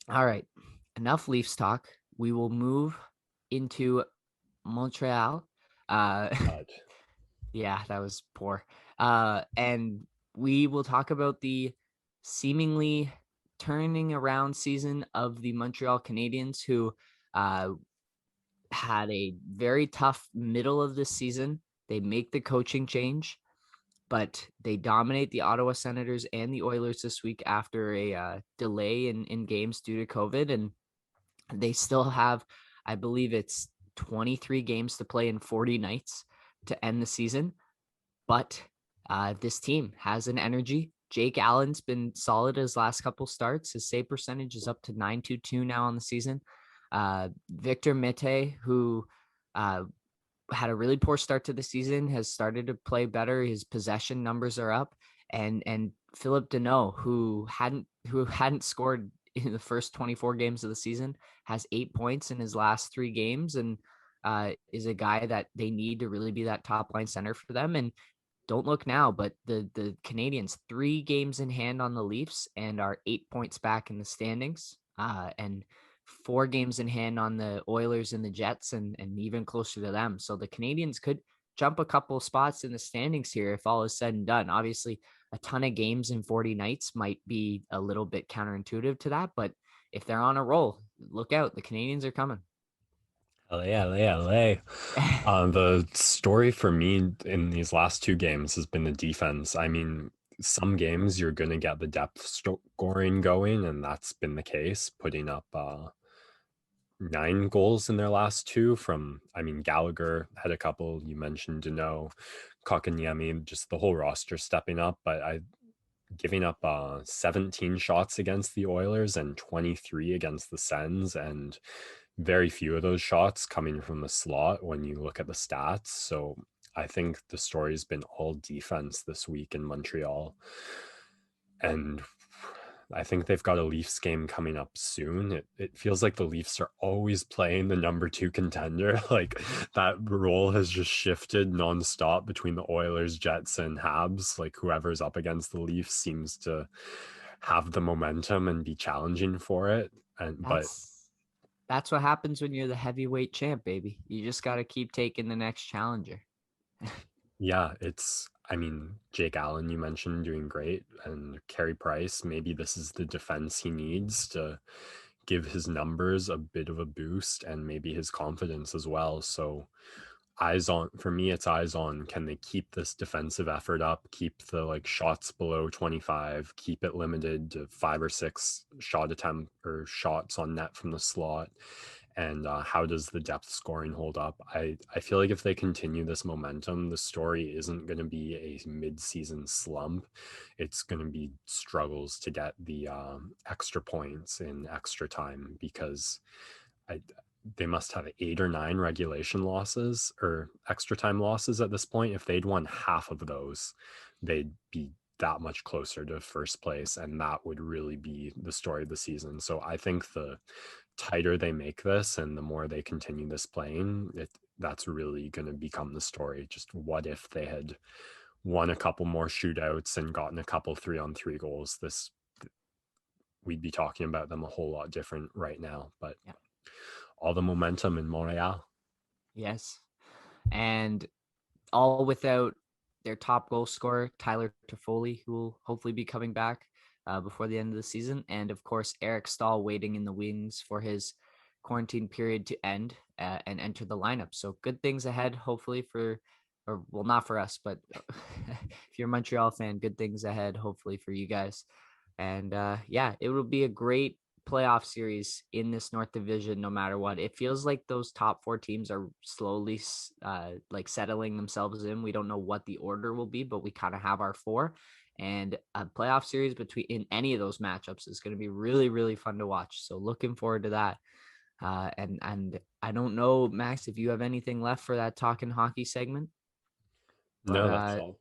All right, enough Leafs talk. We will move into Montreal. Uh, God. yeah, that was poor. And we will talk about the seemingly turning around season of the Montreal Canadiens, who uh, had a very tough middle of this season. They make the coaching change, but they dominate the Ottawa Senators and the Oilers this week after a delay in games due to COVID. And they still have, I believe it's 23 games to play in 40 nights to end the season. But this team has an energy. Jake Allen's been solid his last couple starts. His save percentage is up to 9.22 now on the season. Victor Mete, who uh, had a really poor start to the season, has started to play better. His possession numbers are up, and Philip Deneau, who hadn't scored in the first 24 games of the season, has 8 points in his last 3 games, and is a guy that they need to really be that top line center for them. And don't look now, but the Canadians 3 games in hand on the Leafs and are 8 points back in the standings, and 4 games in hand on the Oilers and the Jets, and even closer to them. So the Canadians could jump a couple spots in the standings here if all is said and done. Obviously, a ton of games in 40 nights might be a little bit counterintuitive to that, but if they're on a roll, look out. The Canadians are coming. LA, LA, LA. The story for me in these last two games has been the defense. I mean, some games you're going to get the depth scoring going, and that's been the case, putting up 9 goals in their last two from, I mean, Gallagher had a couple. You mentioned Deneau, Kotkaniemi, just the whole roster stepping up. But I giving up 17 shots against the Oilers and 23 against the Sens, and very few of those shots coming from the slot when you look at the stats. So I think the story's been all defense this week in Montreal. And I think they've got a Leafs game coming up soon. It feels like the Leafs are always playing the number two contender. Like that role has just shifted nonstop between the Oilers, Jets, and Habs. Like whoever's up against the Leafs seems to have the momentum and be challenging for it. And but That's what happens when you're the heavyweight champ, baby. You just got to keep taking the next challenger. yeah, it's, I mean, Jake Allen, you mentioned doing great, and Carey Price, maybe this is the defense he needs to give his numbers a bit of a boost and maybe his confidence as well. So, eyes on, for me, it's eyes on. Can they keep this defensive effort up, keep the like shots below 25, keep it limited to 5 or 6 shot attempt or shots on net from the slot? And how does the depth scoring hold up? I feel like if they continue this momentum, the story isn't going to be a mid-season slump. It's going to be struggles to get the extra points in extra time, because I, they must have 8 or 9 regulation losses or extra time losses at this point. If they'd won half of those, they'd be that much closer to first place, and that would really be the story of the season. So I think the tighter they make this and the more they continue this playing, that's really going to become the story. Just what if they had won a couple more shootouts and gotten a couple 3-on-3 goals? This We'd be talking about them a whole lot different right now. But Yeah. all the momentum in Montreal. Yes. And all without their top goal scorer, Tyler Toffoli, who will hopefully be coming back before the end of the season. And of course, Eric Stahl waiting in the wings for his quarantine period to end and enter the lineup. So good things ahead, hopefully, or well, not for us, but if you're a Montreal fan, good things ahead, hopefully, for you guys. And yeah, it will be a great playoff series in this North Division, no matter what. It feels like those top four teams are slowly like settling themselves in. We don't know what the order will be, but we kind of have our four. And a playoff series between in any of those matchups is going to be really, really fun to watch. So looking forward to that. And I don't know, Max, if you have anything left for that talking hockey segment, but No, that's all.